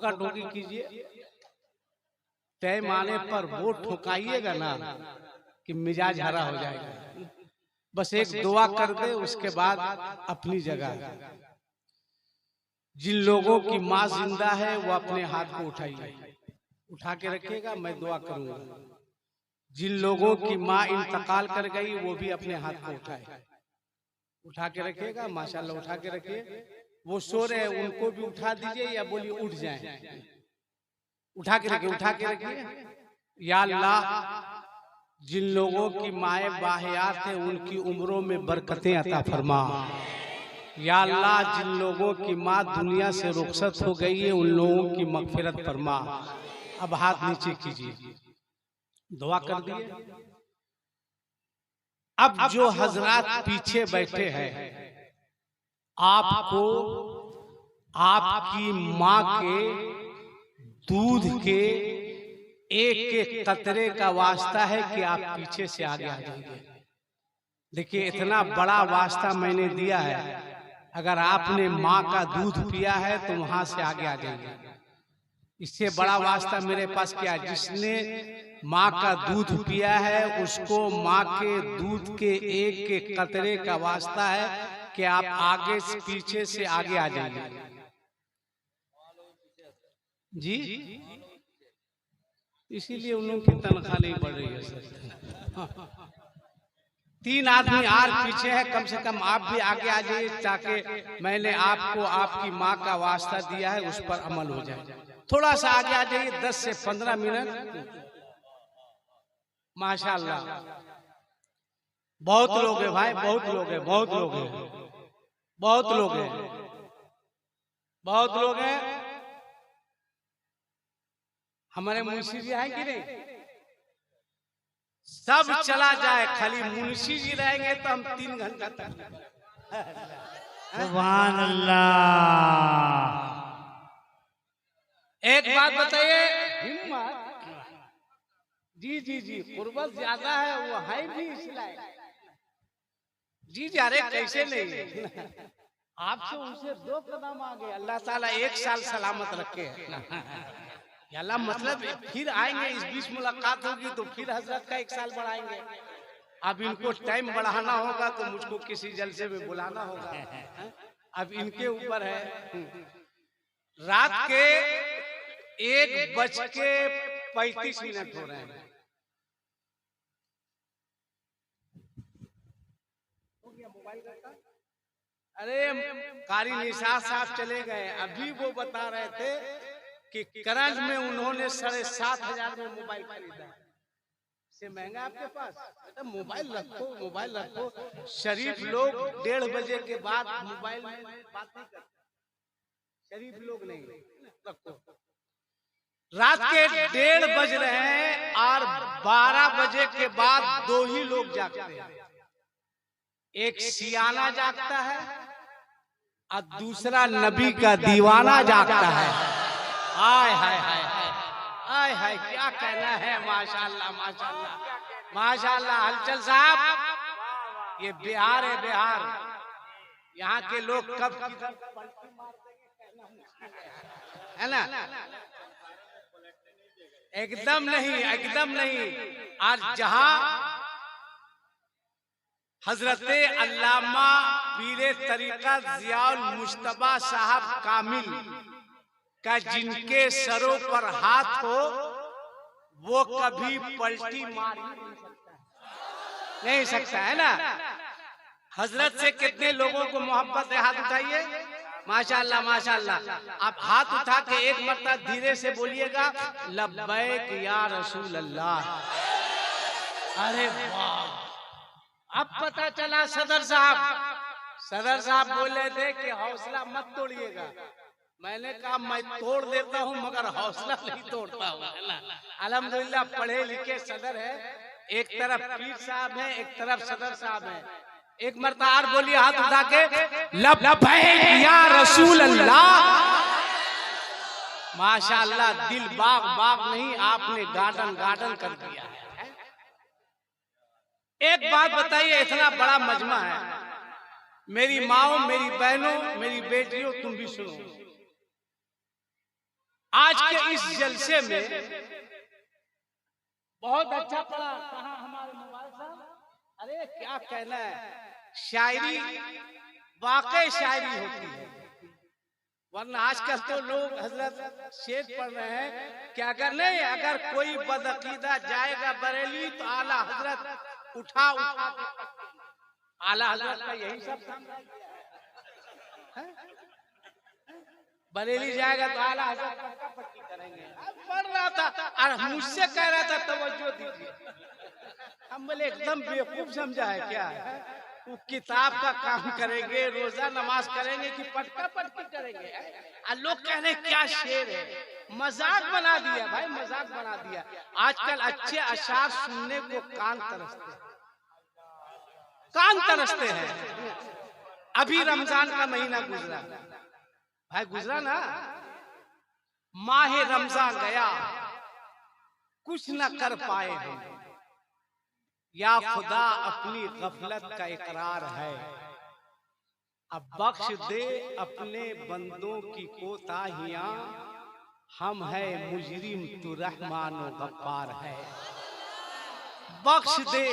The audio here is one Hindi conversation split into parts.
का टोकी कीजिए, टाइम आने पर वो ठोकाइएगा ना कि मिजाज हरा हो जाएगा। बस एक दुआ कर दे, उसके बाद अपनी जगह। जिन लोगों की माँ जिंदा है वो अपने हाथ को उठाइए, उठा के रखिएगा, मैं दुआ करूंगा। जिन लोगों की माँ इंतकाल कर गई वो भी अपने हाथ को उठाए, उठा के रखिएगा, माशाल्लाह उठा के रखिए। वो सो रहे उनको भी उठा दीजिए या बोलिए उठ जाएं, उठा के रखिए, उठा के रखिए। या अल्लाह, जिन लोगों की माए बाहयात हैं उनकी उम्रों में बरकतें अता फरमा। या अल्लाह, जिन लोगों की माँ दुनिया से रुखसत हो गई है उन लोगों की मगफिरत फरमा। अब हाथ नीचे कीजिए, दुआ कर दिए। अब जो हजरात पीछे बैठे हैं, आपको आपकी माँ के दूध के एक एक कतरे का वास्ता है कि आप पीछे से आगे आ जाइए। देखिए, इतना बड़ा वास्ता मैंने दिया है, अगर आपने माँ का दूध पिया है तो वहां से आगे आ जाइए। इससे बड़ा वास्ता मेरे पास क्या है? जिसने माँ का दूध पिया है उसको माँ के दूध के एक एक कतरे का वास्ता है कि आप आगे से पीछे से आगे आ जाइए। जी, इसीलिए उन लोगों की तनख्वाह नहीं बढ़ रही है सर। 3 आदमी और पीछे है, कम से कम आप भी आगे आ जाइए ताकि मैंने आपको आपकी माँ का वास्ता दिया है उस पर अमल हो जाए। थोड़ा सा आगे आ जाइए, 10 से 15 मिनट। माशाल्लाह, बहुत लोग हैं भाई, बहुत लोग हैं, बहुत लोग हैं, बहुत लोग हैं, बहुत लोग हैं। हमारे मुंशी जी हैं कि नहीं? सब चला जाए, खाली मुंशी जी रहेंगे तो हम 3 घंटा तक। सुभान अल्लाह। एक बात बताइए, हिम्मत जी जी जी कुर्बत ज्यादा है, वो है भी इसलिए जी जी। अरे कैसे नहीं, आपसे उनसे 2 कदम आगे। अल्लाह ताला 1 साल सलामत रखे है। अल्लाह मतलब फिर आएंगे, इस बीच मुलाकात होगी तो फिर हजरत का 1 साल बढ़ाएंगे। अब इनको टाइम बढ़ाना होगा तो मुझको किसी जलसे में बुलाना होगा। अब इनके ऊपर है। रात के 1:35 हो रहे हैं। अरे कारी निशात साहब चले गए, अभी वो बता रहे थे कि करंज में उन्होंने 7,500 में मोबाइल खरीदा। से महंगा आपके पास? तो मोबाइल रखो, मोबाइल रखो। शरीफ लोग 1:30 बजे के बाद मोबाइल में बात नहीं करते, शरीफ लोग नहीं। रखो। रात के 1:30 बज रहे हैं और 12 बजे के बाद 2 ही लोग जागते हैं। एक सियाना जागता है और दूसरा नबी का दीवाना जागता है। हाय हाय हाय हाय हाय, क्या कहना है। माशाल्लाह माशाल्लाह माशाल्लाह। हलचल साहब, ये बिहार है, बिहार। यहाँ के लोग कब है ना? एकदम नहीं, एकदम नहीं। आज जहां हजरते अल्लामा पीरे तरीका जियाउल मुश्तबा साहब कामिल का जिनके सरों पर हाथ हो वो कभी पलटी मार नहीं सकता है ना? हजरत से कितने लोगों को मोहब्बत है? हाथ उठाइए। माशाल्लाह माशाल्लाह। आप हाथ उठा के एक मरतबा धीरे से बोलिएगा, लब्बैक या रसूल अल्लाह। अरे वाह, अब पता चला सदर साहब बोल रहे थे कि हौसला मत तोड़िएगा। मैंने कहा मैं तोड़ देता हूँ मगर हौसला नहीं तोड़ता हूँ, है ना? अल्हम्दुलिल्लाह पढ़े लिखे सदर है, एक तरफ पीर साहब है, एक तरफ सदर साहब है। एक मरतबा और बोलिए हाथ उठा के, लब्बैक या रसूल अल्लाह। माशाल्लाह, दिल बाग बाग नहीं, आपने गार्डन गार्डन कर दिया है। एक बात बताइए, इतना बड़ा मजमा है, मेरी माओ, मेरी बहनों, मेरी बेटियों, तुम भी सुनो। आज के इस जलसे में बहुत अच्छा पड़ा। कहाँ हमारे मोबाइल साहब? अरे क्या कहना है, शायरी वाकई शायरी होती है। वरना आजकल तो लोग हजरत शेर पढ़ रहे हैं कि अगर नहीं, अगर कोई बदअकीदा जाएगा बरेली तो आला हजरत उठा उठा आला हजरत का यही सब काम है। बरेली जाएगा तो आला हजरत का पट्टी करेंगे। अब पढ़ रहा था और मुझसे कह रहा था तवज्जो दीजिए। हम बोले एकदम बेवकूफ समझा है क्या? वो किताब का काम करेंगे, रोजा नमाज करेंगे कि पटका पटकी करेंगे? और लोग कह रहे क्या शेर है, मजाक बना दिया भाई, मजाक बना दिया। आजकल अच्छे अशार सुनने को कान तरसते हैं। अभी रमजान का महीना गुजरा भाई, गुजरा ना, माह रमजान गया, कुछ न कर पाए हम। या खुदा अपनी गफलत का इकरार है, अब बख्श दे अपने बंदों की कोताहियां, हम है मुजरिम तू रहमान व गफ्फार है। बख्श दे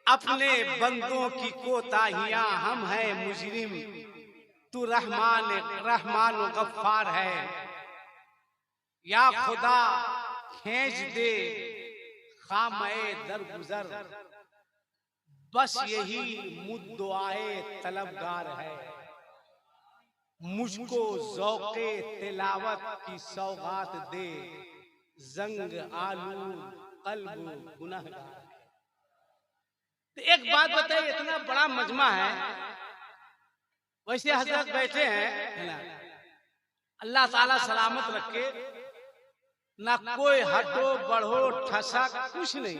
अपने बंदों की कोताहियां, हम है मुजरिम तू रहमान व गफ्फार है। या खुदा खींच दे खामे दर गुजर, बस यही मुद्दुआए तलबगार है। मुझको ज़ौक़े तिलावत की सौगात दे, जंग आलू कल्ब गुनहगार। तो एक बात बताइए, इतना बड़ा मजमा है, वैसे हजरत बैठे हैं, अल्लाह ताला सलामत रखे, ना कोई हटो बढ़ो ठसा कुछ नहीं।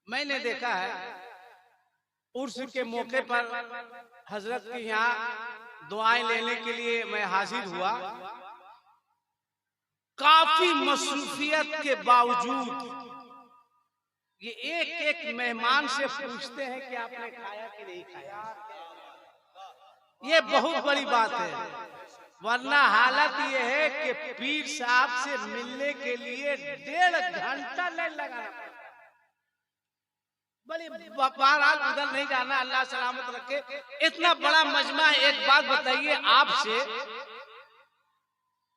मैंने देखा है उर्स के मौके पर हजरत के यहाँ दुआएं लेने के लिए मैं हाजिर हुआ। काफी मसरूफियत के बावजूद ये एक एक मेहमान से पूछते हैं कि आपने खाया कि नहीं खाया। ये बहुत बड़ी बात है, वरना हालत ये है कि पीर साहब से मिलने के लिए 1.5 घंटा लाइन लगाना पड़ता। बड़ी बहरहाल उधर नहीं जाना, अल्लाह सलामत रखे। इतना बड़ा मजमा है। एक बात बताइए आपसे,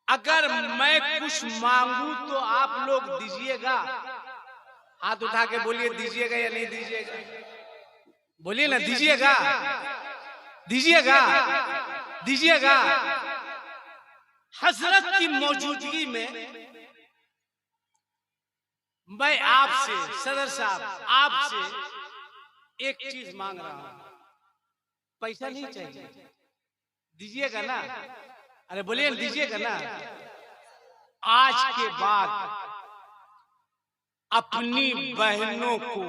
अगर मैं कुछ मांगू तो आप लोग दीजिएगा? हाथ उठा के बोलिए, दीजिएगा या नहीं दीजिएगा? बोलिए ना, दीजिएगा दीजिएगा दीजिएगा। हजरत की मौजूदगी में मैं आपसे, सदर साहब, आपसे एक चीज मांग रहा हूं। पैसा नहीं चाहिए, दीजिएगा ना? अरे बोलिए, दीजिएगा ना? आज के बाद अपनी बहनों को,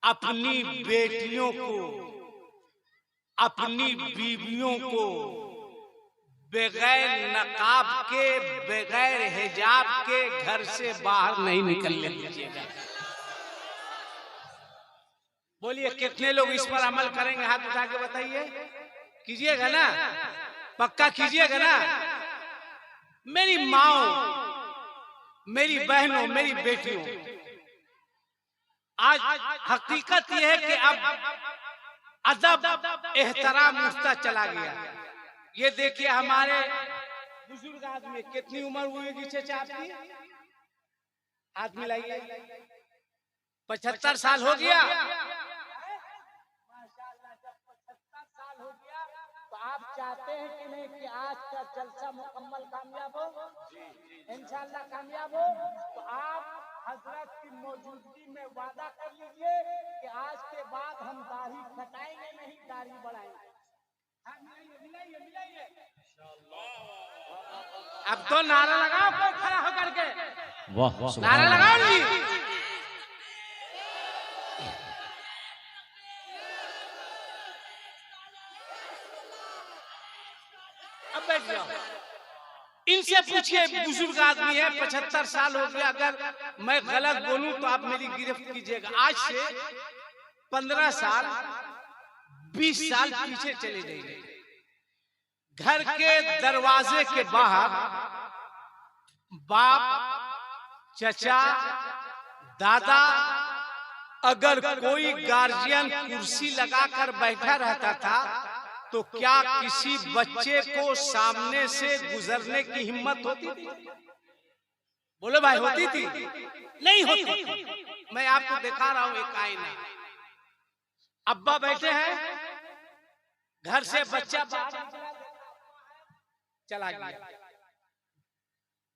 अपनी बेटियों को, अपनी बीवियों को बगैर नकाब के, बगैर हिजाब के घर से बाहर नहीं निकलने दीजिएगा। बोलिए कितने लोग इस पर अमल करेंगे? हाथ उठा के बताइए। कीजिएगा ना? पक्का कीजिएगा ना? मेरी माओ, मेरी बहनों, मेरी बेटियों, आज हकीकत यह है कि अब अदब एहतराम उठता चला गया। ये देखिए हमारे बुजुर्ग आदमी, कितनी उम्र हुई जिसे आपकी? हाथ मिलाइए। 75 साल हो गया। माशाल्लाह, जब 75 साल हो गया तो आप चाहते हैं कि नहीं कि आज का जलसा मुकम्मल कामयाब हो? इंशाल्लाह कामयाब हो। तो आप हजरत की मौजूदगी में वादा कर लीजिए कि आज के बाद हम दाढ़ी कटाएंगे नहीं, दाढ़ी बढ़ाएंगे। अब तो नारा लगाओ, कोई खड़ा होकर के वाह, नारा लगाओ जी। अब बैठ जाओ, इनसे पूछिए, बुजुर्ग आदमी है, 75 साल हो गया। अगर मैं गलत बोलूं तो आप मेरी गिरफ्त कीजिएगा। आज से 15 साल 20 साल पीछे चले जाइए। घर के दरवाजे के बाहर बाप, चचा, दादा, अगर कोई गार्जियन कुर्सी लगाकर बैठा रहता था तो क्या किसी बच्चे को सामने से गुजरने की हिम्मत होती थी? बोलो भाई, होती थी? नहीं होती थी। मैं आपको दिखा रहा हूं एक आईना। अब्बा बैठे हैं, घर से बच्चा चला गया,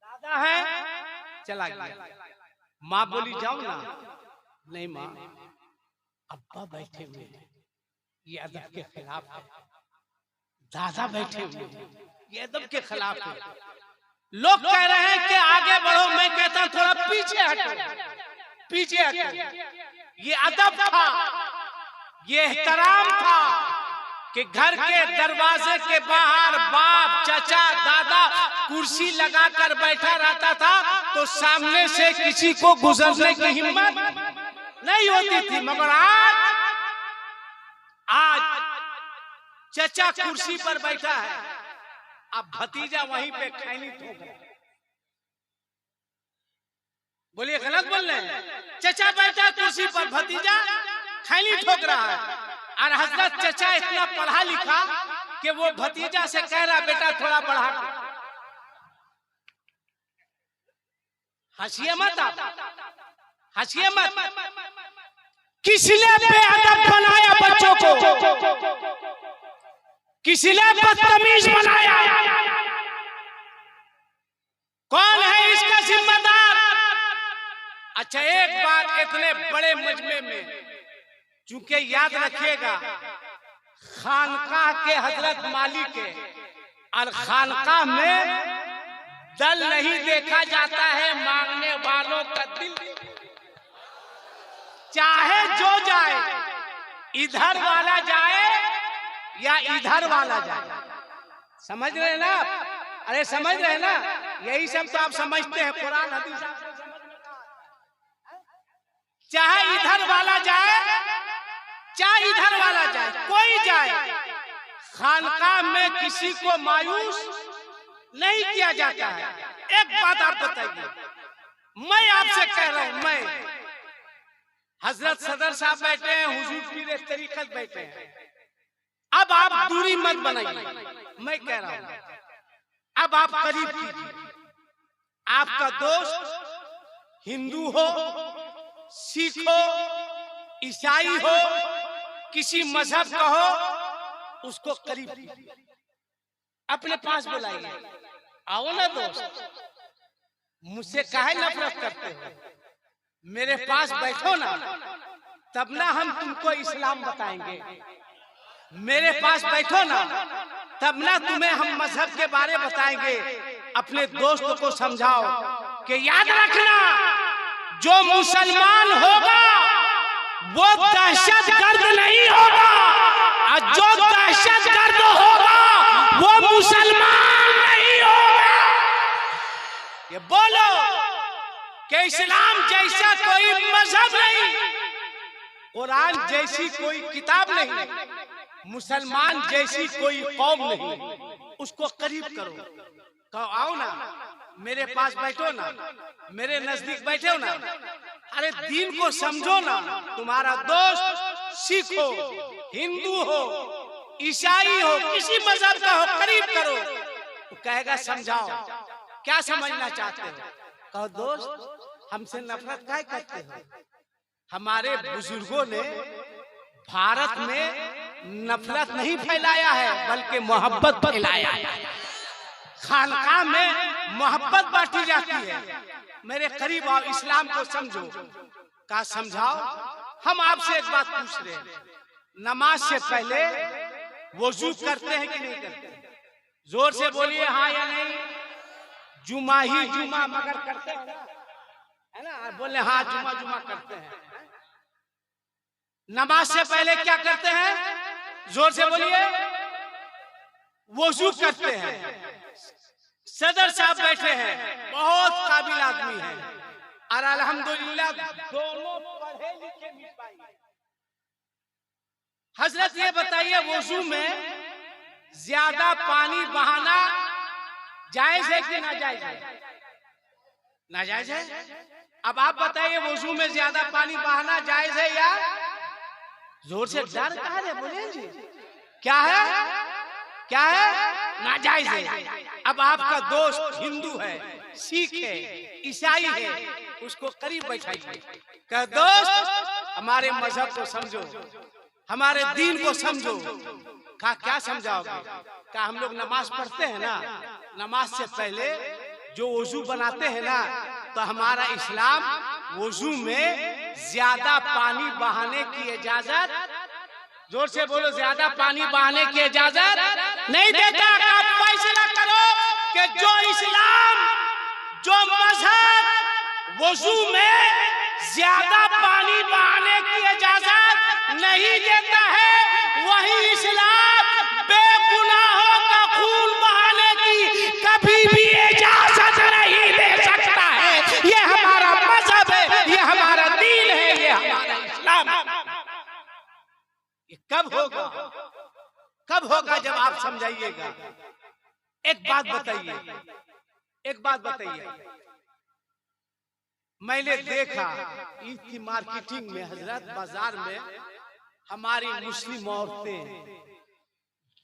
दादा है चला गया, माँ बोली जाओ ना, नहीं माँ, अब्बा बैठे हुए हैं, ये अदब के खिलाफ है। दादा बैठे हुए हैं, ये अदब के खिलाफ है। लोग कह रहे हैं कि आगे बढ़ो, मैं कहता थोड़ा पीछे हटो, पीछे हटो। ये अदब था, ये एहतराम था कि घर के दरवाजे के बाहर बाप, चचा, दादा कुर्सी लगाकर बैठा रहता था तो सामने से किसी को गुजरने की हिम्मत नहीं होती थी। मगर आज चचा कुर्सी पर बैठा है, अब भतीजा वहीं पे खैनी ठोक रहा है। बोलिए, गलत बोल रहे हैं? चचा बैठा कुर्सी पर, भतीजा खैनी ठोक रहा है। और हजरत चचा इतना पढ़ा लिखा कि वो भतीजा से कह रहा, बेटा थोड़ा बढ़ा, हंसिए मत, आप हंसिए मत। किसने बेअदब बनाया बच्चों को? किसने बदतमीज बनाया? कौन है इसका जिम्मेदार? अच्छा, एक बात इतने बड़े मजमे में, चूंकि याद रखिएगा, खानकाह के हजरत मालिक के और खानकाह में दल नहीं देखा जाता है, मांगने वालों का दिल। चाहे जो जाए, इधर वाला जाए या इधर वाला जाए, समझ रहे ना आप? अरे समझ रहे ना? यही सब तो आप समझते हैं, कुरान हदीस। चाहे इधर वाला जाए, चाहे इधर वाला जाए, कोई जाए, खानकाह में किसी को मायूस नहीं किया जाता है। एक बात आप बताइए, मैं आपसे कह रहा हूं, मैं, हजरत सदर साहब बैठे हैं, हुजूर पीर तरीकत बैठे हैं, अब आप दूरी मत बनाइए। मैं कह रहा हूं, अब आप करीब कीजिए। आपका दोस्त हिंदू हो, सिख हो, ईसाई हो, किसी मजहब का हो, उसको करीब कीजिए, अपने पास बुलाइए। आओ ना दोस्त, मुझसे काहे नफरत करते हो? मेरे पास बैठो ना, तब ना हम तुमको इस्लाम बताएंगे। मेरे पास बैठो ना, तब ना तुम्हें हम मजहब के बारे बताएंगे। अपने दोस्तों को समझाओ कि याद रखना, जो मुसलमान होगा वो दहशतगर्द नहीं होगा, और जो दहशतगर्द होगा वो मुसलमान नहीं होगा। ये बोलो कि इस्लाम जैसा कोई मजहब नहीं, कुरान जैसी कोई किताब नहीं, मुसलमान जैसी कोई कौम नहीं। उसको करीब करो, कहो आओ ना, मेरे पास बैठो ना, मेरे नजदीक बैठो ना। अरे दीन को समझो ना। तुम्हारा दोस्त सिख हो, हिंदू हो, ईसाई हो, किसी मजहब का हो, करीब करो। वो कहेगा समझाओ, क्या समझना चाहते हो? कहो दोस्त, हमसे नफरत काहे करते हो? हमारे बुजुर्गों ने भारत में नफरत नहीं फैलाया है, बल्कि मोहब्बत फैलाया है। खानकाह में मोहब्बत बांटी जाती है। मेरे करीब आओ, इस्लाम को समझो। का समझाओ। हम आपसे एक बात पूछ रहे हैं, नमाज से पहले वजू करते हैं कि नहीं करते? जोर से बोलिए हाँ या नहीं। जुमा ही जुमा मगर करते हैं, है ना? बोले हाँ, जुमा जुमा करते हैं। नमाज से पहले क्या करते हैं? जोर से बोलिए। वजू करते हैं। सदर साहब बैठे हैं, बहुत काबिल आदमी है, और अल्हम्दुलिल्लाह दोनों पढ़े लिखे मिल पाए। हजरत ये बताइए, वजू में ज्यादा पानी बहाना जायज है कि नाजायज है? नाजायज है। अब आप बताइए वजू में ज्यादा पानी बहाना जायज है या? जोर से डर कहा है, बोले जी क्या है? क्या है? नाजायज है। अब आपका दोस्त हिंदू है, सिख है, ईसाई है, उसको करीब बैठाइए, कह दोस्त हमारे मजहब को समझो, हमारे दीन को समझो। कहा क्या समझाओगे? क्या हम लोग नमाज पढ़ते हैं ना, नमाज से पहले जो वजू बनाते हैं ना, तो हमारा इस्लाम वजू में ज्यादा पानी बहाने की इजाजत, जोर से बोलो, ज्यादा पानी बहाने की इजाजत नहीं देता। आप फैसला करो कि जो इस्लाम, जो मजहब वजू में ज्यादा पानी बहाने की इजाजत नहीं देता है, वही इस्लाम बेगुनाहों का खून बहाने की कभी भी इजाजत नहीं दे सकता है। ये हमारा मजहब है, ये हमारा दीन है, ये हमारा इस्लाम। ये कब होगा? कब होगा? जब आप समझाइएगा। एक बात बताइए, एक बात बताइए, मैंने देखा ईद की मार्केटिंग में, हजरत बाजार में हमारी मुस्लिम औरतें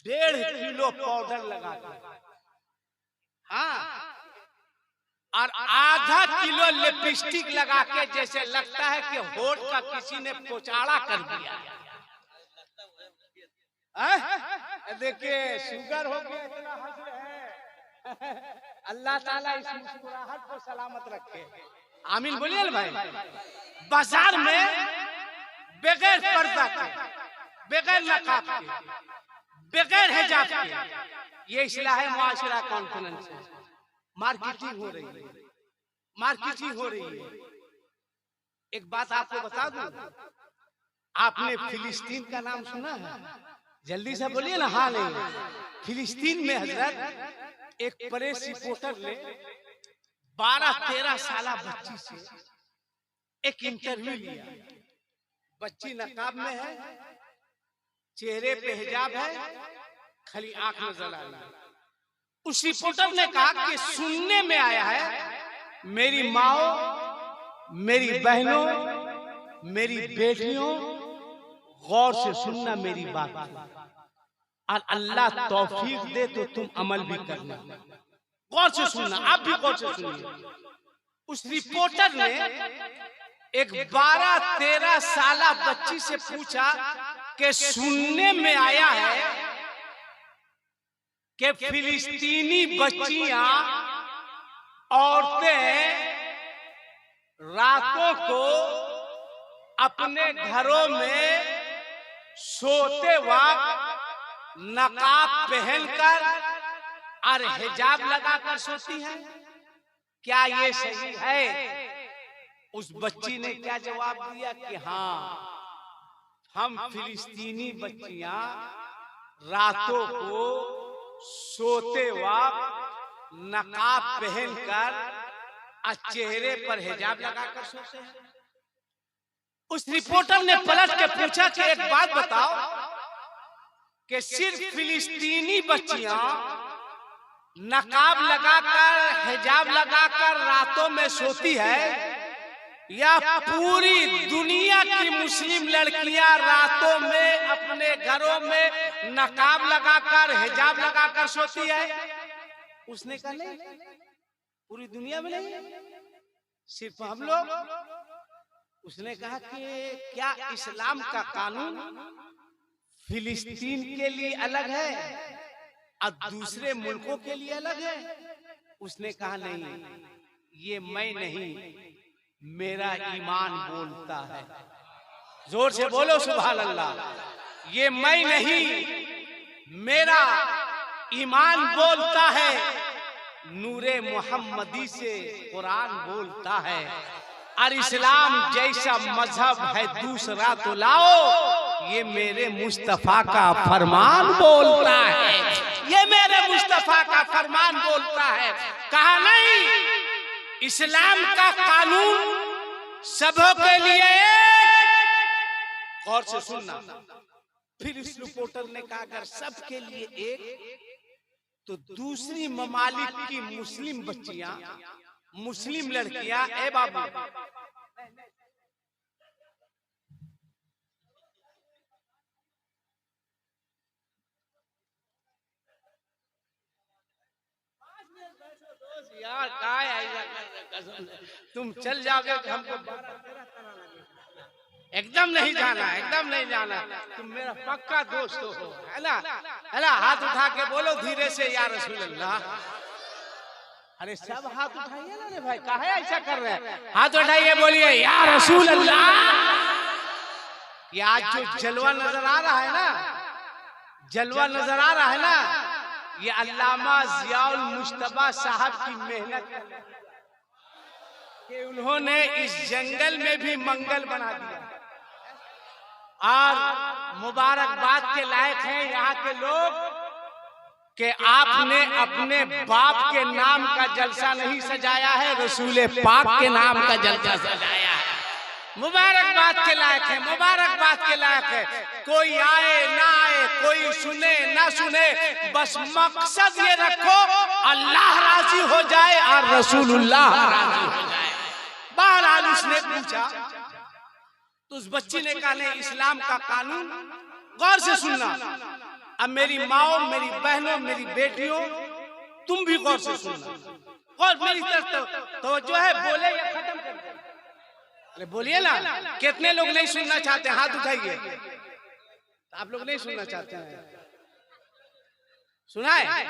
1.5 किलो पाउडर लगाती, हाँ, और आधा किलो लिपस्टिक लगा के, जैसे लगता है कि होठ का किसी ने पोचाड़ा कर दिया। देखिए शुगर हो गया, इतना हंस रहे हैं। अल्लाह ताला इस मुस्कुराहट को सलामत रखे, आमीन बोलिए ना भाई। बाजार में बगैर पर्दा के, बगैर नकाब के, बगैर हिजाब के, ये इस्लाह मुआशरा कॉन्फ्रेंस है, मार्केटिंग हो रही है, मार्केटिंग हो रही है। एक बात आपको बता दूं, आपने फिलिस्तीन का नाम सुना है? जल्दी से बोलिए ना। हाँ नहीं, फिलिस्तीन में हजरत एक प्रेस रिपोर्टर ने 12-13 साल बच्ची से एक इंटरव्यू लिया। बच्ची नकाब में है, चेहरे पे हिजाब है, खाली आंख नजर आ रहा है। उस रिपोर्टर ने कहा कि सुनने में आया है मेरी माओ, मेरी बहनों, मेरी बेटियों, गौर से सुनना मेरी बात, और अल्लाह तौफीक दे तो तुम अमल भी करना। गौर से सुनना, आप भी गौर से सुनिए। उस रिपोर्टर ने एक 12-13 साल बच्ची से पूछा कि सुनने में आया है कि फिलिस्तीनी बच्चियां, औरतें रातों को अपने घरों में सोते वक्त नकाब पहनकर और हिजाब लगाकर सोती हैं, क्या ये सही है? उस बच्ची ने क्या जवाब दिया कि हाँ, हम फिलिस्तीनी बच्चियां रातों को सोते वक्त नकाब पहनकर और चेहरे पर हिजाब लगाकर सोते हैं। उस रिपोर्टर ने पलट के पूछा कि एक बात बताओ कि सिर्फ फिलिस्तीनी बच्चियां नकाब लगाकर, हिजाब लगाकर रातों में सोती है, या पूरी दुनिया की मुस्लिम लड़कियां रातों में अपने घरों में नकाब लगाकर, हिजाब लगाकर सोती है? उसने कहा नहीं, पूरी दुनिया में नहीं, सिर्फ हम लोग। उसने कहा कि क्या इस्लाम का कानून फिलिस्तीन के लिए अलग है और दूसरे मुल्कों के लिए अलग है? उसने कहा नहीं, ये मैं नहीं, मेरा ईमान बोलता है। जोर से बोलो सुभान अल्लाह। ये मैं नहीं, मेरा ईमान बोलता है, नूरे मोहम्मदी से कुरान बोलता है, और इस्लाम जैसा मजहब है दूसरा तो लाओ, ये मेरे मुस्तफा का फरमान बोलता है, ये मेरे मुस्तफा का फरमान बोलता है। कहा नहीं, इस्लाम का कानून सबों के लिए। गौर से सुनना, फिर इस रिपोर्टर ने कहा अगर सबके लिए एक, तो दूसरी ममालिक की मुस्लिम बच्चियां, मुस्लिम लड़कियां, ए बाबू यार काय तुम चल जाओगे तो हमको एकदम नहीं जाना, एकदम नहीं जाना, तुम मेरा पक्का दोस्त हो, है ना? है ना? हाथ उठा के बोलो धीरे से, या रसूल अल्लाह। अरे सब हाथ उठाइए ना रे भाई, काहे ऐसा कर रहे हैं? हाथ उठाइए, बोलिए या रसूल अल्लाह। ये आज जो जलवा नजर आ रहा है ना, जलवा नजर आ रहा है ना, ये अल्लामा जियाउल मुश्तबा साहब की मेहनत कि उन्होंने इस जंगल में भी मंगल बना दिया। और मुबारकबाद के लायक हैं यहाँ के लोग कि आपने अपने बाप के नाम का जलसा नहीं सजाया है, रसूल पाक के नाम का जलसा सजाया है। मुबारकबाद के लायक है, मुबारकबाद के लायक है। कोई आए ना आए, कोई सुने ना सुने, बस मकसद ये रखो अल्लाह राजी हो जाए और रसूलुल्लाह राजी हो जाए। बहरहाल उसने पूछा तो उस बच्ची ने कहा नहीं, इस्लाम का कानून गौर से सुनना। अब मेरी माओ, मेरी बहनों, मेरी बेटियों, तुम भी गौर से सुनना और मेरी तरफ तो जो है बोले या खत्म कर दे। अरे बोलिए ना, कितने लोग नहीं सुनना चाहते? हाथ उठाइए। आप लोग नहीं सुनना चाहते हैं? सुनाए?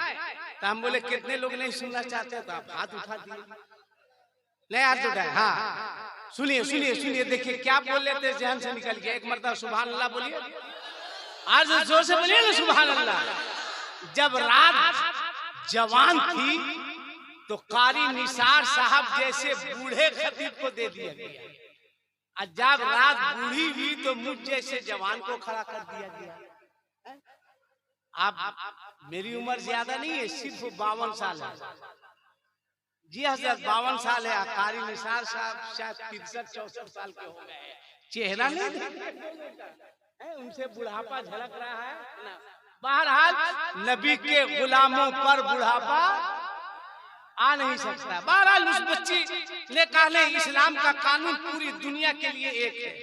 तो हम बोले कितने लोग नहीं सुनना चाहते हैं, तो आप हाथ उठा दिए। नहीं हाथ उठाए। हाँ सुनिए सुनिए सुनिए, देखिए क्या बोल लेते जहन से निकल गया। एक मरतबा सुभान अल्लाह बोलिए, आज जोर से बोलिए ना सुभान अल्लाह। जब रात जवान थी तो कारी निसार साहब जैसे बूढ़े खतीब को दे दिया गया, और जब रात बूढ़ी हुई तो मुझ जैसे जवान को खड़ा कर दिया गया। आप मेरी उम्र ज्यादा नहीं है, सिर्फ 52 साल है। जी हजरत 52 साल है। कारी निसार साहब शायद 63-64 साल के हो गए। चेहरा नहीं है, उनसे बुढ़ापा झलक रहा है ना। बहरहाल नबी के गुलामों पर बुढ़ापा आ नहीं सकता। बहरहाल उस बच्ची ने कहा नहीं, इस्लाम का कानून पूरी दुनिया के लिए एक है।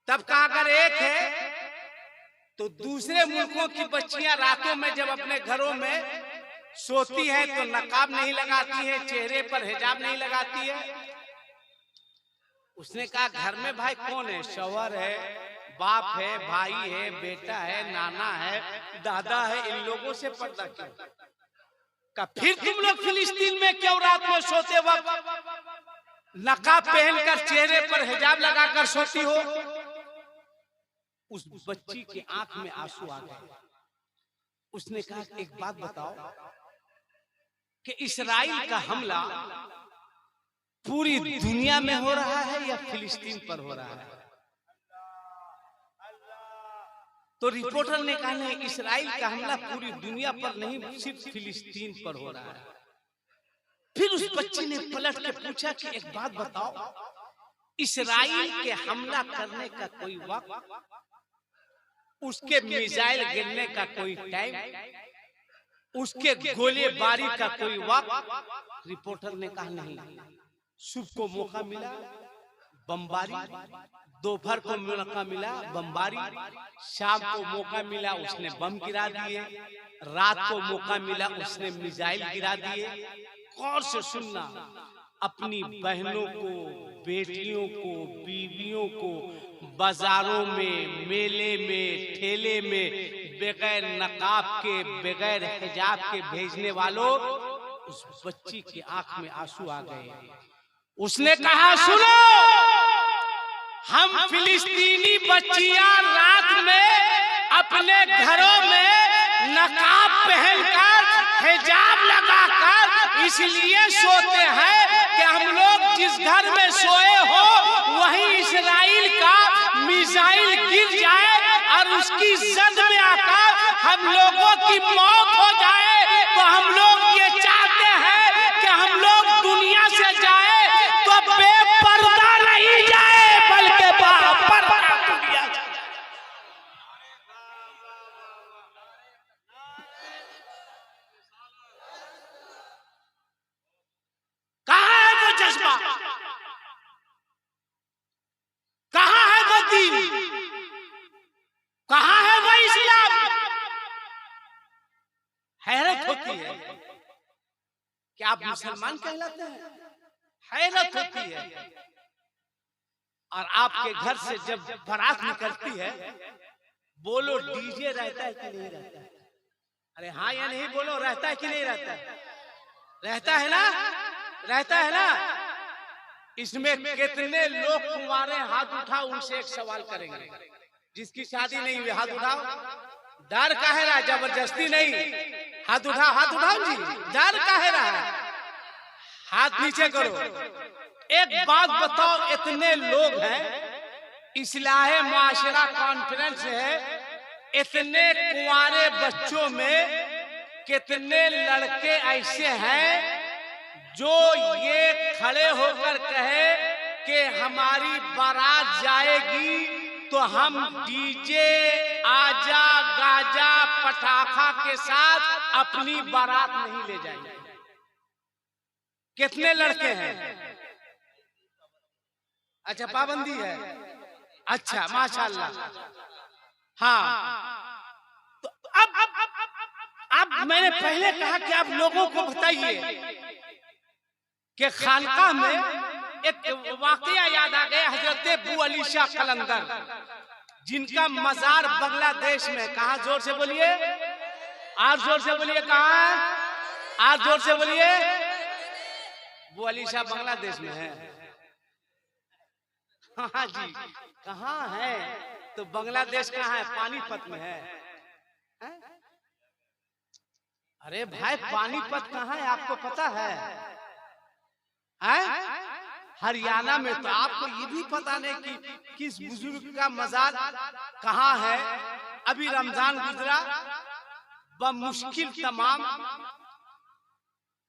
तब कहा अगर एक है तो दूसरे मुल्कों की बच्चियां रातों में जब अपने घरों में सोती है तो नकाब नहीं लगाती है, चेहरे पर हिजाब नहीं लगाती है। उसने कहा घर में भाई कौन है? शौहर है, बाप है, भाई है, बेटा है, नाना है, दादा है, इन लोगों से पर्दा क्यों? का फिर तुम लोग फिलिस्तीन में क्यों रात में सोते वक्त नकाब पहनकर चेहरे पर हिजाब लगाकर सोती हो? उस बच्ची की आंख में आंसू आ गए। उसने कहा एक बात बताओ कि इस्राइल का हमला पूरी दुनिया में हो रहा है या फिलिस्तीन पर हो रहा है? तो रिपोर्टर ने कहा नहीं, इस्राइल का हमला पूरी दुनिया पर नहीं, सिर्फ फिलिस्तीन पर हो रहा है। फिर उस बच्ची ने पलट के पूछा कि एक बात बताओ, इस्राइल के हमला करने का कोई वक्त, उसके मिसाइल गिरने का कोई टाइम, उसके गोलीबारी का कोई वक्त? रिपोर्टर ने कहा नहीं। सुबह को मौका मिला बमबारी, दोपहर को मौका मिला बमबारी, शाम को मौका मिला उसने बम गिरा दिए, रात को मौका मिला उसने मिसाइल गिरा दिए। गौर से सुनना, अपनी बहनों को, बेटियों को, बीवियों को बाजारों में, मेले में, ठेले में बगैर नकाब के, बगैर हिजाब के भेजने वालों, उस बच्ची की आंख में आंसू आ गए। उसने कहा सुनो, हम फिलिस्तीनी बच्चियां रात में अपने घरों में नकाब पहनकर, हिजाब लगाकर इसलिए सोते हैं कि हम लोग जिस घर में सोए हो वहीं इस्राइल का मिसाइल गिर जाए और उसकी जद में आकर हम लोगों की मौत हो जाए। तो हम लोग ये चाहते हैं कि हम लोग दुनिया से जाए तो बेपर्दा नहीं जाए, बल्कि बापर्दा दुनिया जाए। क्या आप मुसलमान कहलाते हैं? हैरत होती है। और आपके घर से जब बारात निकलती है, बोलो डीजे रहता है कि नहीं रहता है? अरे हाँ या नहीं बोलो, रहता है कि नहीं रहता है? रहता है ना, रहता है ना। इसमें कितने लोग कुंवारे हाथ उठाओ, उनसे एक सवाल करेंगे। जिसकी शादी नहीं हुई हाथ उठाओ। डर काहे रहा? जबरदस्ती नहीं, हाथ उठाओ, हाथ उठाओ जी। डर काहे रहा? हाथ नीचे करो। एक बात बताओ, इतने लोग हैं, इस्लाहे माशरा कॉन्फ्रेंस है, इतने कुंवारे बच्चों में कितने लड़के ऐसे हैं जो ये खड़े होकर कहे कि हमारी बारात जाएगी तो हम डीजे आजा गाजा पटाखा के साथ अपनी बारात नहीं ले जाएंगे? कितने लड़के हैं? अच्छा, पाबंदी है। अच्छा, माशाल्लाह। हाँ, तो अब मैंने पहले कहा कि आप लोगों को बताइए कि खानकाह में एक वाकया याद आ गया। हजरत अबू अली शाह कलंदर, जिनका मजार बांग्लादेश में, कहा जोर से बोलिए, आप जोर से बोलिए, कहा है? आप जोर से बोलिए। अबू अली शाह बांग्लादेश में है। हाँ जी, कहाँ है? तो बांग्लादेश कहाँ है? पानीपत में है। अरे भाई, पानीपत कहाँ है आपको पता है? हरियाणा में। तो आपको ये भी पता नहीं कि किस बुजुर्ग का मजार कहाँ है। अभी रमजान गुजरा, बमुश्किल तमाम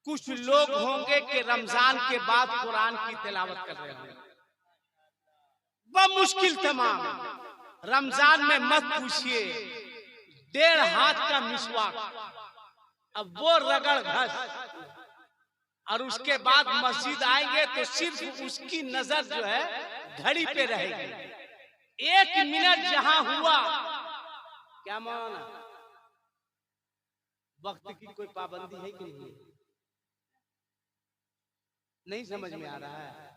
कुछ लोग होंगे कि रमजान के बाद कुरान की तिलावत कर रहे होंगे। बमुश्किल तमाम। रमजान में मत पूछिए, 1.5 हाथ का मिसवाक, अब वो रगड़ घस, और उसके बाद मस्जिद आएंगे तो सिर्फ उसकी नजर जो है घड़ी पे रहेगी। 1 मिनट जहां हुआ, क्या माना? वक्त की कोई पाबंदी है कि नहीं? नहीं समझ में आ रहा है।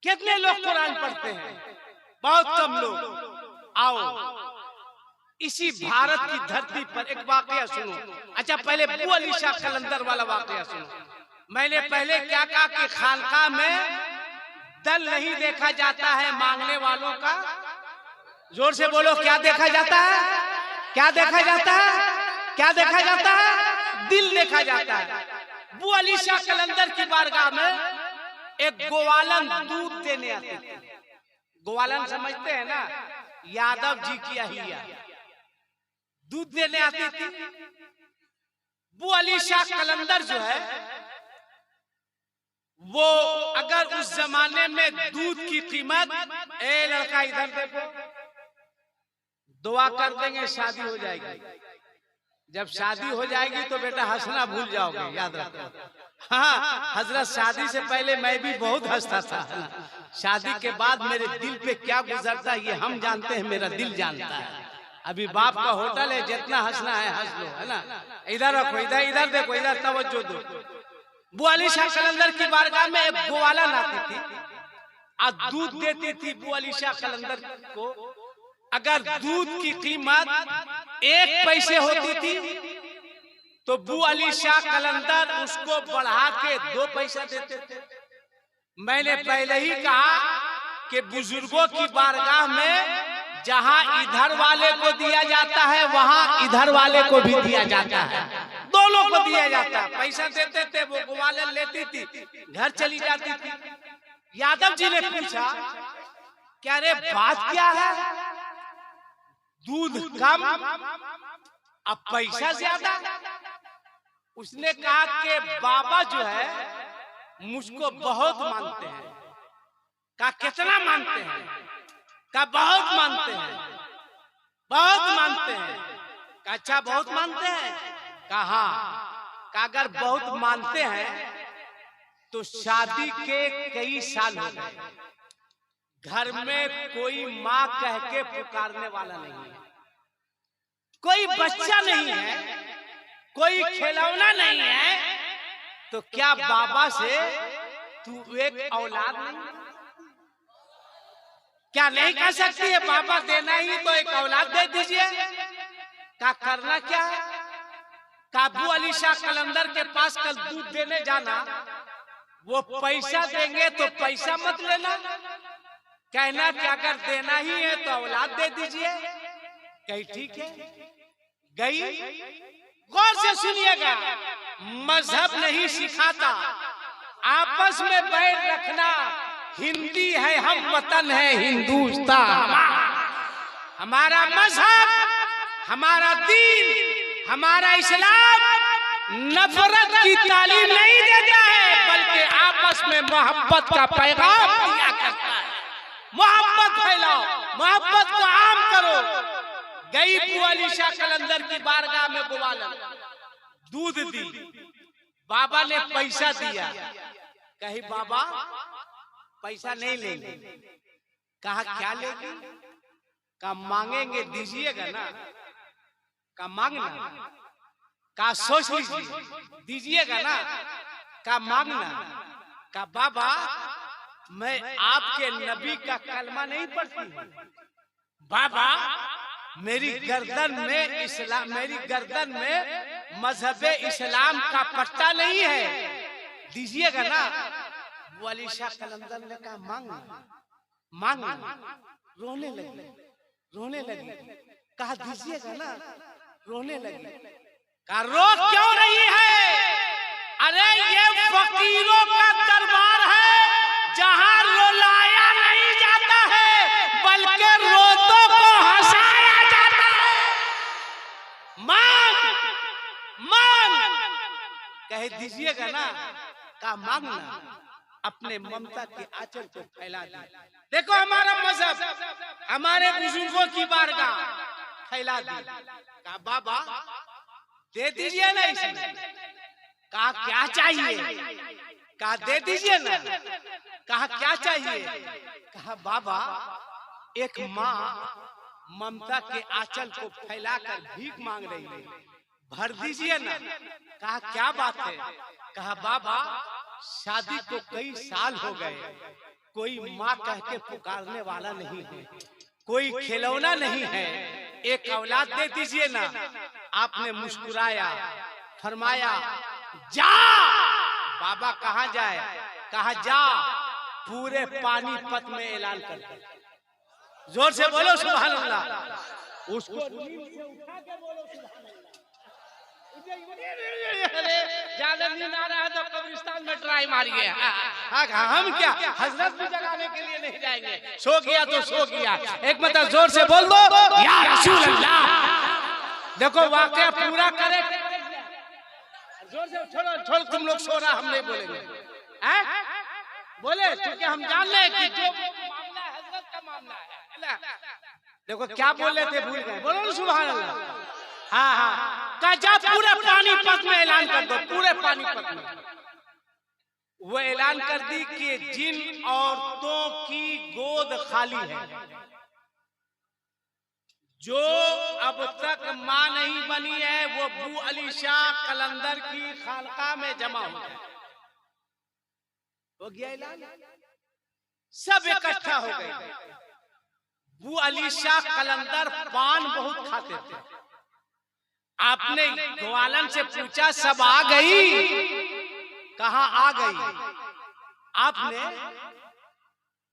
कितने लोग कुरान पढ़ते हैं? बहुत कम लोग। आओ इसी भारत की धरती पर एक वाकया सुनो। अच्छा, पहले अबू अली शाह कलंदर वाला वाकया सुनो। मैंने पहले क्या कहा कि खानकाह में दल नहीं देखा जाता है मांगने वालों का। जोर से बोलो, क्या देखा जाता है? क्या देखा जाता है? क्या देखा जाता है? दिल देखा जाता है। अबू अली शाह कलंदर की बारगाह में एक गोवालन दूध देने आते थे। गोवालन समझते हैं ना? यादव जी की अहिया दूध देने आती थी। अबू अली शाह कलंदर जो है, वो अगर उस जमाने में दूध की कीमत, ए लड़का इधर देखो, दुआ कर देंगे शादी हो जाएगी। जब शादी हो जाएगी तो बेटा हंसना भूल जाओगे, याद रखो। हाँ, हजरत शादी से पहले मैं भी बहुत हंसता था। शादी के बाद मेरे दिल पे क्या गुजरता है ये हम जानते हैं, मेरा दिल जानता है। अभी बाप का होटल है, जितना हंसना है हंस लो, है ना? इधर रखो, इधर इधर देखो, इधर तवज्जो दो। अबू अली शाह कलंदर की बारगाह में एक गोवालन आती थी और दूध देती थी अबू अली शाह कलंदर को। अगर दूध की कीमत 1 पैसे होती थी तो अबू अली शाह कलंदर उसको बढ़ा के 2 पैसा देते थे। मैंने पहले ही कहा कि बुजुर्गों की बारगाह में जहां इधर वाले को दिया जाता है वहां इधर वाले को भी दिया जाता है, दोनों को दिया जाता है। पैसा देते थे, वो गोवालन लेती थी, घर चली जाती थी। यादव जी ने पूछा, क्या रे बात क्या है? दूध कम अब पैसा ज्यादा? उसने कहा कि बाबा जो है मुझको बहुत मानते हैं। कहा कितना मानते हैं? कहा बहुत मानते हैं, बहुत मानते हैं। कहा अच्छा बहुत मानते हैं? कहा अगर बहुत मानते हैं तो शादी के कई साल हो गए, घर में कोई माँ कह के पुकारने वाला नहीं है, कोई बच्चा नहीं है, कोई खिलौना नहीं है, तो क्या बाबा से तू एक औलाद नहीं? क्या नहीं कह सकती है बाबा देना ही तो एक औलाद दे दीजिए? क्या करना क्या है? काबू अली शाह कलंदर के पास कल दूध देने जाना, वो पैसा देंगे तो पैसा मत लेना, कहना कि अगर देना ही है तो औलाद दे दीजिए। कही ठीक है, गई। गौर से सुनिएगा, मजहब नहीं सिखाता आपस में बैर रखना। हिंदी है हम, वतन है हिंदुस्तान। हमारा मजहब, हमारा दीन, हमारा इस्लाम नफरत की तालीम नहीं देता है, बल्कि आपस में मोहब्बत का पैगाम दिया करता है। मोहब्बत फैलाओ, मोहब्बत को आम करो। गई बू अली शाह कलंदर की बारगाह में ग्वालन, दूध दी, बाबा ने पैसा दिया। कही बाबा पैसा नहीं लेंगे। कहा क्या लेंगे? कहा मांगेंगे, दीजिएगा ना? का मांगना? का सोच लीजिए, दीजिएगा ना? का मांगना? का बाबा मैं आपके नबी का कलमा नहीं पढ़ती हूँ। बाबा मेरी गर्दन में इस्लाम, मेरी गर्दन में मजहब इस्लाम का पट्टा नहीं है, दीजिएगा ना? वो अली शाह कलंदर ने कहा मांगना, मांगना। रोने लगी, रोने लगी। कहा दीजिएगा ना? रोने लगी। कहा रो क्यों रही है? अरे ये फकीरों का दरबार है जहां रुलाया नहीं जाता है बल्कि रोतों को हंसाया जाता है। मांग, मांग। कह दीजिएगा ना? का मांगना। अपने ममता के आंचल को फैला दिया। देखो हमारा मजहब, हमारे बुजुर्गों की बारगाह फैला दी। कहा बाबा दे दीजिए ना इसमें। कहा क्या चाहिए? कहा दे दीजिए ना। कहा क्या चाहिए? कहा बाबा एक माँ ममता के आंचल को फैलाकर भीख मांग रही है, भर दीजिए ना। कहा क्या बात है? कहा बाबा शादी को कई साल हो गए, कोई माँ कह के पुकारने वाला नहीं है, कोई खिलौना नहीं है, एक औलाद दे दीजिए ना। आपने मुस्कुराया, फरमाया जा। बाबा कहाँ जाए? कहा जा पूरे पानीपत में ऐलान कर दे। जोर से बोलो सुभान अल्लाह। उसको उठा के बोलो सुभान अल्लाह। ज्यादा नींद आ रहा है तो कब्रिस्तान में ट्राई मारिए। हम क्या हजरत भी जगाने के लिए नहीं जाएंगे। सो गया तो सो गया। एक मतलब जोर से बोल दो या रसूल अल्लाह। देखो वाकया पूरा करे। जोर से छोड़ो, छोड़ तुम लोग सो रहा, हम नहीं बोलेंगे। बोले क्योंकि हम जान ले कि जो मामला हजरत का मामला है। देखो क्या बोल रहे थे, भूल गए। बोलो सुभान अल्लाह। हाँ हाँ, जा पूरे पानीपत में ऐलान कर दो, पूरे पानीपत में। वो ऐलान कर दी कि जिन औरतों की गोद खाली है, जो अब तक मां नहीं बनी है, वो बू अली शाह कलंदर की खानका में जमा हो गया ऐलान। सब इकट्ठा हो गए। बू अली शाह कलंदर पान बहुत खाते थे। आपने ग्वालन से पूछा सब आ गई? कहा आ गई। आपने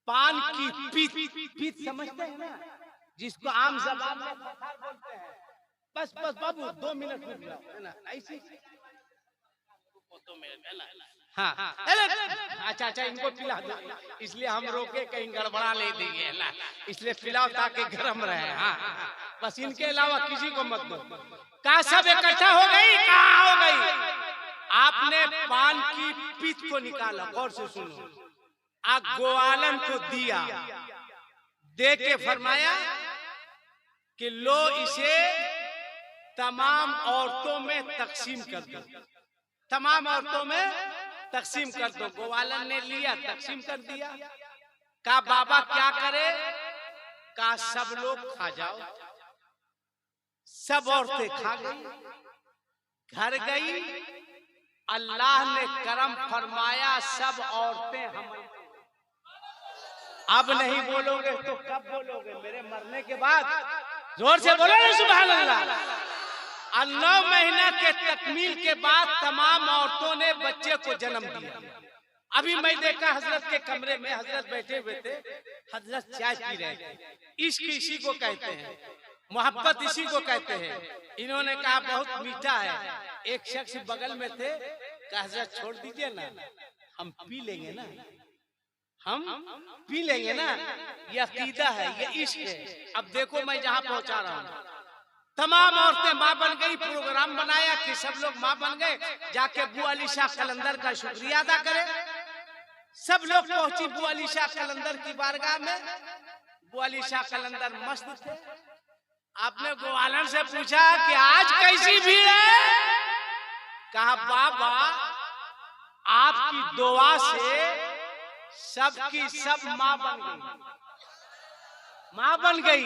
पान की पीत समझते हैं ना, जिसको आम ज़बान में फखार बोलते हैं। बस बस बाबू 2 मिनट रुक जाओ, है ना? ऐसी हाँ, अच्छा अच्छा इनको पिला दो, इसलिए हम रोके कहीं गड़बड़ा ले देंगे ना, इसलिए पिलाओ ताकि गर्म रहे। हाँ, बस इनके अलावा किसी को मत दो। कहा सब इकट्ठा हो गई? कहा हो गई। आपने पान की पीत को निकाला, गौर से सुनो, ग्वालन को दिया, दे के फरमाया कि लो इसे तमाम औरतों में तकसीम कर दो, तमाम औरतों में तकसीम कर दो। ग्वालन ने लिया, तकसीम कर दिया। कहा बाबा क्या करे? कहा सब लोग खा जाओ। सब औरतें खा गई, घर गई, अल्लाह ने करम फरमाया सब औरतें हम। अब नहीं बोलोगे तो कब बोलोगे? मेरे मरने के बाद जोर से बोलो ना सुभान अल्लाह। 9 महीना के तकमील के बाद तमाम औरतों ने बच्चे को जन्म दिया। अभी मैं देखा हजरत के कमरे में हजरत बैठे हुए थे, हजरत चाय पी रहे थे। इश्क इसी को कहते हैं, मोहब्बत इसी को कहते हैं। इन्होंने कहा बहुत मीठा है। एक शख्स बगल में थे, कहा हजरत छोड़ दीजिए ना, हम पी लेंगे ना, हम पी लेंगे ना, ये अकीदा है, ये इश्क है। अब देखो मैं जहाँ पहुँचा रहा हूँ, तमाम औरतें माँ बन गई। प्रोग्राम बनाया कि सब लोग माँ बन गए, जाके बुआ अली शाह कलंदर का शुक्रिया अदा करें। सब लोग पहुंची बुआ अली शाह कलंदर की बारगाह में। बुआ अली शाह कलंदर मस्त थे। आपने ग्वालन से पूछा कि आज कैसी भीड़ है? कहा बाबा आपकी दुआ से सबकी सब माँ बन गई, माँ बन गई,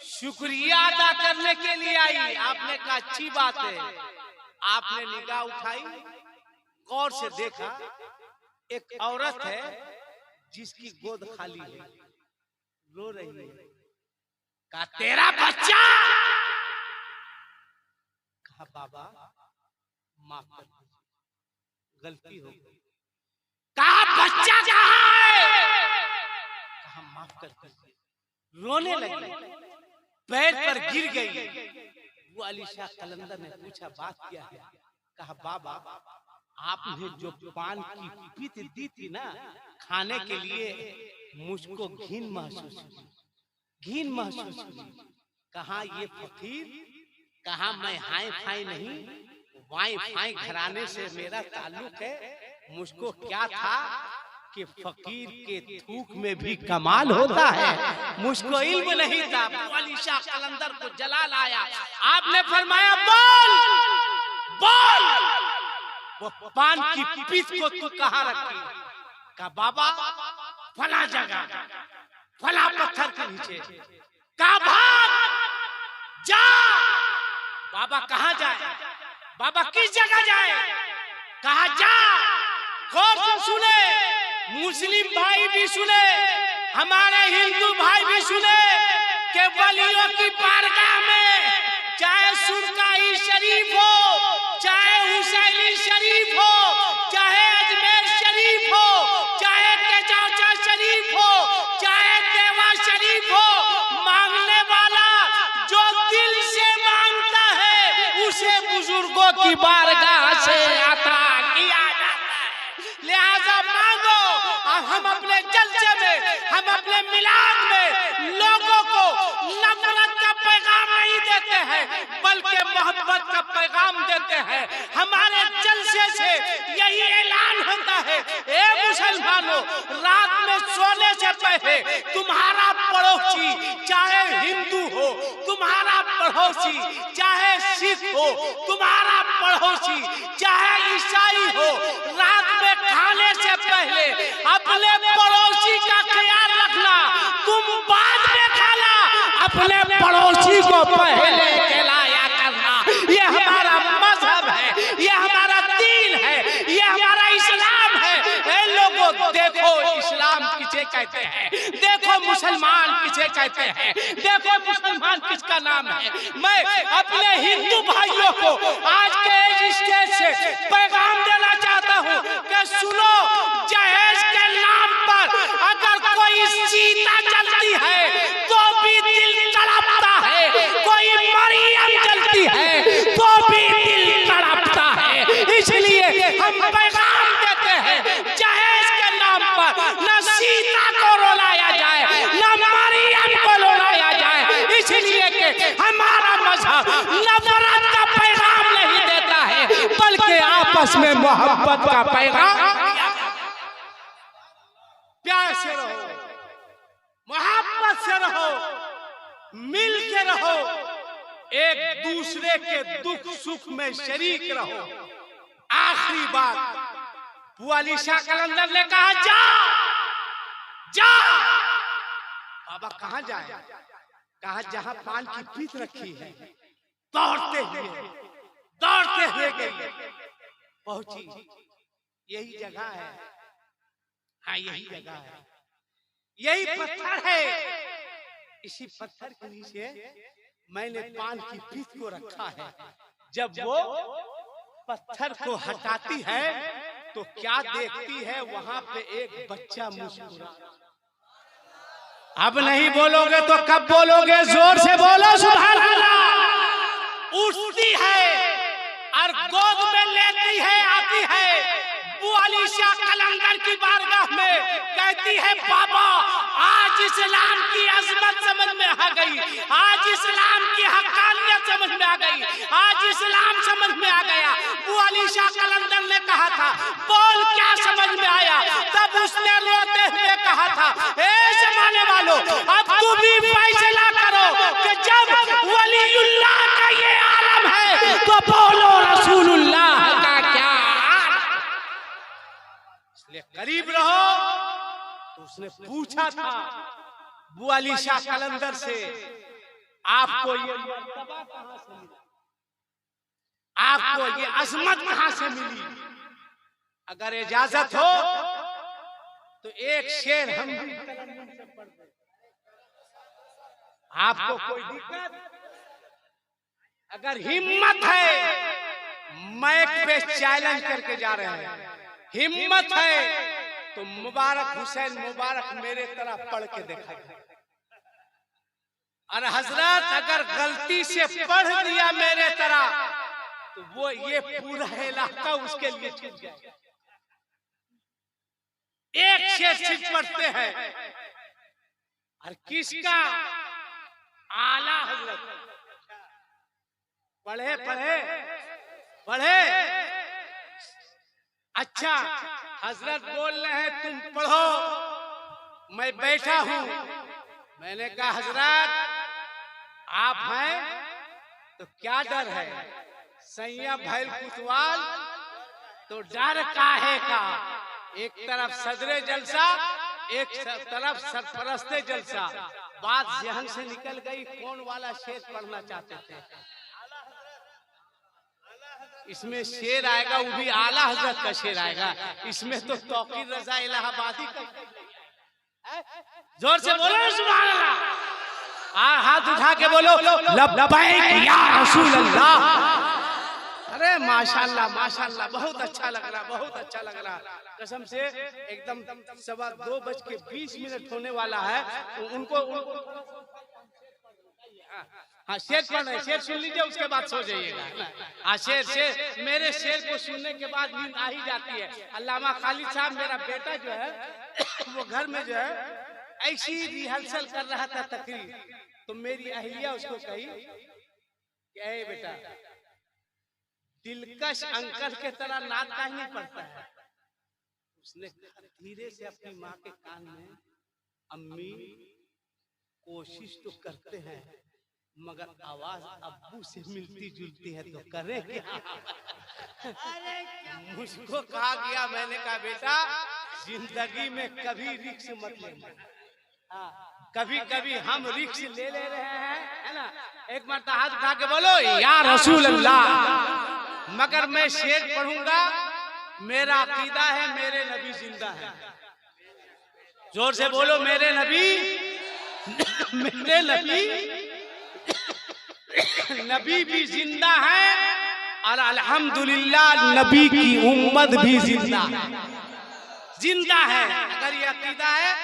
शुक्रिया अदा करने के लिए आई। आपने कहा अच्छी बात है। आपने निगाह उठाई, गौर से देखा, एक औरत है जिसकी गोद खाली है, रो रही है। कहा तेरा बच्चा? कहा बाबा माफ कर दीजिए, गलती हो गई। कहा बच्चा कहाँ है? कहा माफ कर दीजिए। रोने लगी, पैर पर गिर गई। बुआ अली शाह कलंदर ने पूछा बात क्या है? कहा बाबा आपने जो पान की पीत दी थी ना खाने के लिए, मुझको घिन महसूस हुई, घिन महसूस हुई। कहा ये फकीर? कहा मैं हाई फाई नहीं, वाई फाई घराने से मेरा ताल्लुक है। मुझको क्या था कि फकीर के थूक में भी कमाल होता है, मुझको इल्म नहीं था। बुआ अली शाह कलंदर को जलाल आया। आपने फरमाया बोल बोल, वो पान की पीस को तू कहाँ रखी? कहा बाबा फला जगह, फला पत्थर के नीचे। कहा भाग जा। बाबा कहाँ जाए? बाबा किस जगह जाए? कहा जा। गौर से सुने, मुस्लिम भाई भी सुने, हमारे हिंदू भाई भी सुने कि वलियों की बारगाह में चाहे सुरकाई शरीफ हो, चाहे हुसैनी शरीफ हो, चाहे अजमेर शरीफ हो, चाहे तेजाचा शरीफ हो, चाहे देवा शरीफ हो, मांगने वाला जो दिल से मांगता है उसे बुजुर्गों की बारगाह से अता किया जाता है। लिहाजा मांगो। हम अपने जलसे में, हम अपने मिलाद में लोगों को नफरत का पैगाम नहीं देते हैं, बल्कि मोहब्बत का पैगाम देते हैं। हमारे जलसे से यही ऐलान होता है, ए मुसलमानों, रात में सोने से पहले तुम्हारा पड़ोसी चाहे हिंदू हो, तुम्हारा पड़ोसी चाहे सिख हो, तुम्हारा पड़ोसी चाहे ईसाई हो, रात में खाने से पहले अपने पड़ोसी का ख्याल रखना। तुम बाद में खाना, अपने पड़ोसी को पहले खिलाया करना। ये हमारा मजहब है, ये हमारा दीन है, ये हमारा इस्लाम है। ए लोगों देखो इस्लाम किसे कहते हैं, देखो मुसलमान किसे कहते हैं, देखो मुसलमान किसका नाम है। मैं अपने हिंदू भाइयों को आज के स्टेज से पैगाम देना चाहता हूँ कि सुनो, जहेज के नाम पर अगर कोई सीता जलती है तो भी दिल तड़पता है, कोई मरियम जलती है तो भी दिल तड़पता है। इसलिए हम पैगाम देते हैं, जहेज के नाम पर न सीता को रुलाया जाए, न मरियम को रुलाया जाए। इसलिए कि हमारा मजहब नफरत का पैगाम नहीं देता है, बल्कि आपस में मोहब्बत का पैगाम। प्यार से रहो, मोहब्बत से रहो, मिल के रहो, एक दूसरे के दुख सुख में शरीक रहो। आखिरी बात, बुआ अली शाह कलंदर ने कहा जा जा। बाबा कहाँ जाए? कहा जहां पान की पीत रखी है। दौड़ते हुए गई। पहुंची। यही जगह है, हाँ यही जगह है, यही पत्थर है। इसी पत्थर के नीचे मैंने पान की पीत को रखा है। जब वो पत्थर को हटाती है तो क्या देखती है, वहां पे एक बच्चा मुस्कुरा। अब नहीं बोलोगे तो कब बोलोगे? जोर से बोलो सुभान अल्लाह। उठती है और गोद में लेती है, आती है बुआलिशा कलंदर की बारगाह में, कहती है बाबा आज इस्लाम की अजमत समझ में आ गई, आज इस्लाम की हक्कानियत समझ में आ गई, आज इस्लाम समझ में आ गया। बुआलिशा कलंदर ने कहा था बोल क्या समझ में आया? तब उसने रोते हुए कहा था ए जमाने वालों, अब तुम भी फैसला करो कि जब वलीउल्लाह का ये आलम है तो बोलो रसूलुल्लाह का क्या। इसलिए करीब रहो। तो उसने पूछा था बुआलिशा कलंदर से, आपको ये मर्तबा कहां से मिला, आपको ये अजमत कहां से मिली? अगर इजाजत हो तो एक शेर हम भी कलंदर से पढ़ दें। आपको कोई दिक्कत? अगर हिम्मत है, माइक पे चैलेंज करके जा रहे हैं, हिम्मत है तो मुबारक हुसैन मुबारक मेरे तरह पढ़ के देखा। और हजरत अगर गलती से पढ़ लिया मेरे तरह तो वो ये पूरा इलाका उसके लिए छूट जाएगा। एक शेर सिर्फ पढ़ते हैं और किसका? आला हजरत। पढ़े पढ़े पढ़े। अच्छा हजरत बोल रहे हैं तुम पढ़ो, मैं बैठा हूं। मैंने कहा हजरत आप हैं तो क्या डर है? सैया भैल कुतवाल तो डर काहे का? एक तरफ सदरे जलसा, एक तरफ सरपरस्ते जलसा। बात जहन से निकल गई, कौन वाला शेर पढ़ना चाहते थे? इसमें शेर आएगा, वो भी आला हजरत का शेर आएगा। इसमें तो तौकीर रजा इलाहाबादी का। जोर से बोलो सुभान अल्लाह। हाथ उठा के बोलो लब्बैक या रसूल अल्लाह। अरे माशाल्लाह माशाल्लाह, बहुत अच्छा लग रहा, बहुत अच्छा लग रहा। कसम से एकदम 2:20 होने वाला है। उनको हाँ शेर पढ़ रहे, शेर सुन लीजिए उसके बाद सो जाइएगा। हाँ शेर मेरे शेर को सुनने के बाद नींद आ ही जाती है। अल्लामा खालिद साहब मेरा बेटा जो है वो घर में जो है ऐसी रिहर्सल कर रहा था तकरीर, तो मेरी अहलिया उसको कही कि बेटा दिलकश अंकल के तरह नाक का ही नहीं पड़ता है। उसने धीरे से अपनी माँ के कान में, अम्मी कोशिश तो करते हैं मगर आवाज अब्बू से मिलती जुलती है तो करें क्या? मुझको कहा गया, मैंने कहा बेटा जिंदगी में कभी रिक्स मत लेना। कभी कभी हम रिक्स ले रहे हैं, है ना? एक मरतबा हाथ उठा के बोलो या रसूल अल्लाह। मगर मैं शेर पढ़ूंगा, मेरा अकीदा है मेरे नबी जिंदा है। जोर से बोलो मेरे नबी, मेरे नबी भी जिंदा है और अल्हम्दुलिल्लाह नबी की उम्मत भी जिंदा है। अगर ये अकीदा है,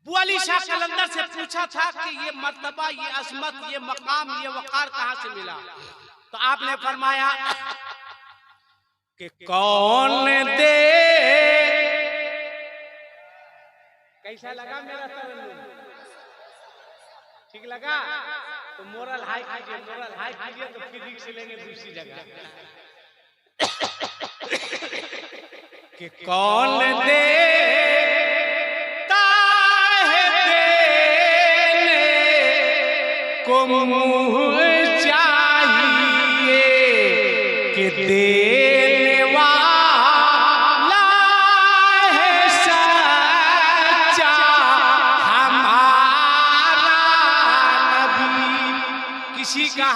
बुआलिशा कलंदर से पूछा था कि ये मर्तबा, ये अजमत, ये मकाम, ये वकार कहां से मिला? तो आपने फरमाया कि कौन दे। कैसा लगा मेरा तरन्नुम? ठीक लगा? तो मोरल हाई कीजिए, मोरल हाई कीजिए तो फिर रिक्स लेंगे दूसरी जगह। कि कौन दे को मुँह चाहिए कि देने वाला है सच्चा हमारा नबी। किसी का